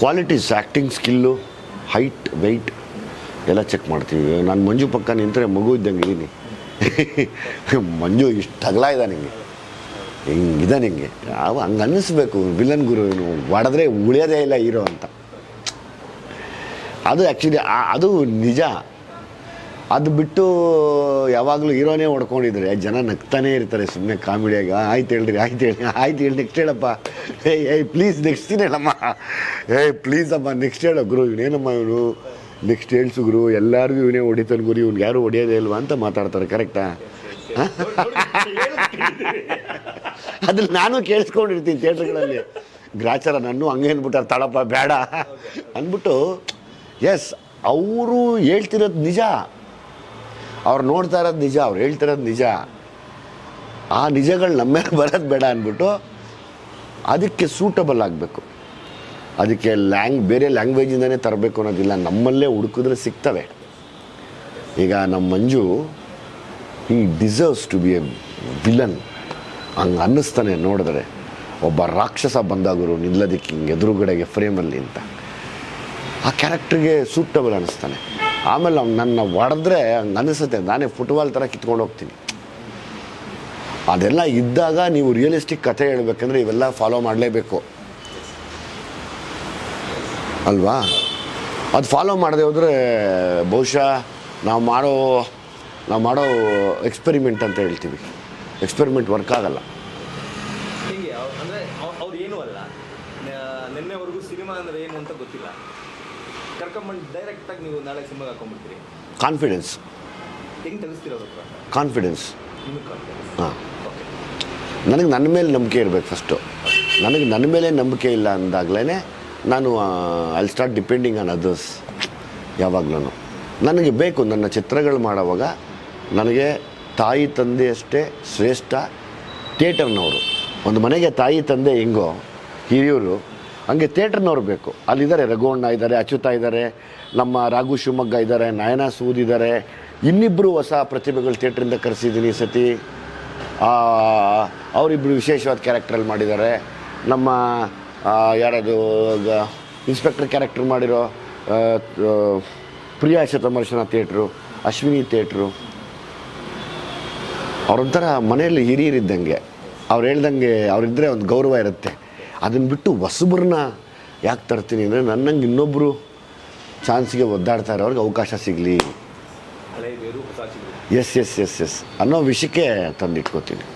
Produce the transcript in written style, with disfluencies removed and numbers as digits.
Qualities, acting skill, height, weight ಎಲ್ಲ check ಮಾಡ್ತೀವಿ. ನಾನು ಮಂಜು ಪಕ್ಕ ನಿಂತರೆ ಮಗು ಇದ್ದಂಗೆ ಇದ್ದೀನಿ. ಮಂಜು ಇಷ್ಟು ಅಗಲ ಇದ್ದಾನೆ, ಹಿಂಗಿದೆ ನಿಂಗೆ ಹಂಗೆ ಅನ್ನಿಸ್ಬೇಕು. ವಿಲನ್ ಗುರು ಹೊಡೆದ್ರೆ ಉಳಿಯೋದೇ ಇಲ್ಲ ಹೀರೋ ಅಂತ. ಅದು ಆ್ಯಕ್ಚುಲಿ ಅದು ನಿಜ. ಅದು ಬಿಟ್ಟು ಯಾವಾಗಲೂ ಹೀರೋನೇ ಹೊಡ್ಕೊಂಡಿದ್ರೆ ಜನ ನಗ್ತಾನೇ ಇರ್ತಾರೆ ಸುಮ್ಮನೆ ಕಾಮಿಡಿಯಾಗಿ. ಆಯ್ತು ಹೇಳ್ರಿ, ಆಯ್ತು ಹೇಳಿ ನೆಕ್ಸ್ಟ್ ಹೇಳಪ್ಪ, ಏಯ್ ಪ್ಲೀಸ್ ನೆಕ್ಸ್ಟ್ ಸೀನ್ ಹೇಳಮ್ಮ, ಪ್ಲೀಸ್ ಅಮ್ಮ ನೆಕ್ಸ್ಟ್ ಹೇಳೋ ಗುರು, ಇವನೇನಮ್ಮ ಇವನು ನೆಕ್ಸ್ಟ್ ಹೇಳ್ಸು ಗುರು, ಎಲ್ಲರಿಗೂ ಇವನೇ ಹೊಡಿತಾನೆ ಗುರು, ಇವ್ನಿಗೆ ಯಾರು ಹೊಡಿಯೋದೇ ಇಲ್ವಾ ಅಂತ ಮಾತಾಡ್ತಾರೆ. ಕರೆಕ್ಟಾ? ಅದ್ರಲ್ಲಿ ನಾನು ಕೇಳಿಸ್ಕೊಂಡಿರ್ತೀನಿ ಥಿಯೇಟ್ರ್ಗಳಲ್ಲಿ. ಗ್ರಾಚಾರ ನನ್ನ ಹಂಗೆ ಅಂದ್ಬಿಟ್ಟಾರೆ, ತಳಪ್ಪ ಬೇಡ ಅಂದ್ಬಿಟ್ಟು. ಎಸ್, ಅವರು ಹೇಳ್ತಿರೋದು ನಿಜ, ಅವ್ರು ನೋಡ್ತಾ ಇರೋದು ನಿಜ, ಅವ್ರು ಹೇಳ್ತಿರೋದು ನಿಜ. ಆ ನಿಜಗಳು ನಮ್ಮ ಮೇಲೆ ಬರೋದು ಬೇಡ ಅಂದ್ಬಿಟ್ಟು ಅದಕ್ಕೆ ಸೂಟಬಲ್ ಆಗಬೇಕು. ಅದಕ್ಕೆ ಬೇರೆ ಲ್ಯಾಂಗ್ವೇಜಿಂದನೇ ತರಬೇಕು ಅನ್ನೋದಿಲ್ಲ, ನಮ್ಮಲ್ಲೇ ಹುಡುಕಿದ್ರೆ ಸಿಗ್ತವೆ. ಈಗ ನಮ್ಮ Manju he deserves to be a villain ಹಂಗೆ ಅನ್ನಿಸ್ತಾನೆ ನೋಡಿದ್ರೆ. ಒಬ್ಬ ರಾಕ್ಷಸ ಬಂದಾಗರು ನಿಲ್ಲೋದಕ್ಕೆ ಹಿಂಗೆ ಎದುರುಗಡೆಗೆ ಫ್ರೇಮಲ್ಲಿ ಅಂತ ಆ ಕ್ಯಾರೆಕ್ಟ್ರಿಗೆ ಸೂಟಬಲ್ ಅನ್ನಿಸ್ತಾನೆ. ಆಮೇಲೆ ಅವ್ನು ನನ್ನ ಹೊಡೆದ್ರೆ ಹಂಗೆ ಅನ್ನಿಸುತ್ತೆ, ನಾನೇ ಫುಟ್ಬಾಲ್ ಥರ ಕಿತ್ಕೊಂಡು ಹೋಗ್ತೀನಿ. ಅದೆಲ್ಲ ಇದ್ದಾಗ ನೀವು ರಿಯಲಿಸ್ಟಿಕ್ ಕಥೆ ಹೇಳ್ಬೇಕಂದ್ರೆ ಇವೆಲ್ಲ ಫಾಲೋ ಮಾಡಲೇಬೇಕು ಅಲ್ವಾ? ಅದು ಫಾಲೋ ಮಾಡದೆ ಹೋದರೆ ಬಹುಶಃ ನಾವು ಮಾಡೋ ಎಕ್ಸ್ಪೆರಿಮೆಂಟ್ ಅಂತ ಹೇಳ್ತೀವಿ, ಎಕ್ಸ್ಪೆರಿಮೆಂಟ್ ವರ್ಕ್ ಆಗಲ್ಲ. ಹೀಗೆ ಅಂದರೆ ಅವ್ರು ಏನೂ ಅಲ್ಲ, ನಿನ್ನೆವರೆಗೂ ಸಿನಿಮಾ ಅಂದರೆ ಏನು ಅಂತ ಗೊತ್ತಿಲ್ಲ, ಕರ್ಕೊಂಬಂದು ಡೈರೆಕ್ಟಾಗಿ ನೀವು ನಾಳೆ ಸಿನಿಮಾಗೆ ಹಾಕೊಂಡ್ಬಿಡ್ತೀರಿ. ಕಾನ್ಫಿಡೆನ್ಸ್ ಹೆಂಗೆ ತಿಳಿಸ್ತಿರೋದು? ಕಾನ್ಫಿಡೆನ್ಸ್. ಹಾಂ, ಓಕೆ. ನನಗೆ ನನ್ನ ಮೇಲೆ ನಂಬಿಕೆ ಇರಬೇಕು ಫಸ್ಟು. ನನಗೆ ನನ್ನ ಮೇಲೆ ನಂಬಿಕೆ ಇಲ್ಲ ಅಂದಾಗಲೇ ನಾನು I start depending on others. ಯಾವಾಗಲೂ ನನಗೆ ಬೇಕು, ನನ್ನ ಚಿತ್ರಗಳು ಮಾಡೋವಾಗ ನನಗೆ ತಾಯಿ ತಂದೆ ಅಷ್ಟೇ ಶ್ರೇಷ್ಠ ಥಿಯೇಟರ್ನವರು. ಒಂದು ಮನೆಗೆ ತಾಯಿ ತಂದೆ ಹೆಂಗೋ ಹಿರಿಯವರು, ಹಂಗೆ ಥಿಯೇಟರ್ನವ್ರು ಬೇಕು. ಅಲ್ಲಿದ್ದಾರೆ, ರಘುವಣ್ಣ ಇದ್ದಾರೆ, ಅಚ್ಯುತ ಇದ್ದಾರೆ, ನಮ್ಮ ರಾಘು ಶಿವಮೊಗ್ಗ ಇದ್ದಾರೆ, ನಯನ ಸೂದ್ ಇದ್ದಾರೆ, ಇನ್ನಿಬ್ಬರು ಹೊಸ ಪ್ರತಿಭೆಗಳು ಥಿಯೇಟ್ರಿಂದ ಕರೆಸಿದ್ದೀನಿ ಈ ಸತಿ. ಅವರಿಬ್ಬರು ವಿಶೇಷವಾದ ಕ್ಯಾರೆಕ್ಟ್ರಲ್ಲಿ ಮಾಡಿದ್ದಾರೆ. ನಮ್ಮ ಯಾರದು ಇನ್ಸ್ಪೆಕ್ಟರ್ ಕ್ಯಾರೆಕ್ಟರ್ ಮಾಡಿರೋ ಪ್ರಿಯಾ ಶತಮರ್ಶನ ಥಿಯೇಟ್ರು, ಅಶ್ವಿನಿ ಥಿಯೇಟ್ರು, ಅವರೊಂಥರ ಮನೆಯಲ್ಲಿ ಹಿರಿಯರಿದ್ದಂಗೆ. ಅವ್ರು ಹೇಳ್ದಂಗೆ ಅವರಿದ್ದರೆ ಒಂದು ಗೌರವ ಇರುತ್ತೆ. ಅದನ್ನು ಬಿಟ್ಟು ಹೊಸಬ್ರನ್ನ ಯಾಕೆ ತರ್ತೀನಿ ಅಂದರೆ ನನ್ನಂಗೆ ಇನ್ನೊಬ್ಬರು ಚಾನ್ಸ್ಗೆ ಒದ್ದಾಡ್ತಾ ಇರೋರಿಗೆ ಅವಕಾಶ ಸಿಗಲಿ, ಎಸ್ ಅನ್ನೋ ವಿಷಯಕ್ಕೆ ತಂದಿಟ್ಕೋತೀನಿ.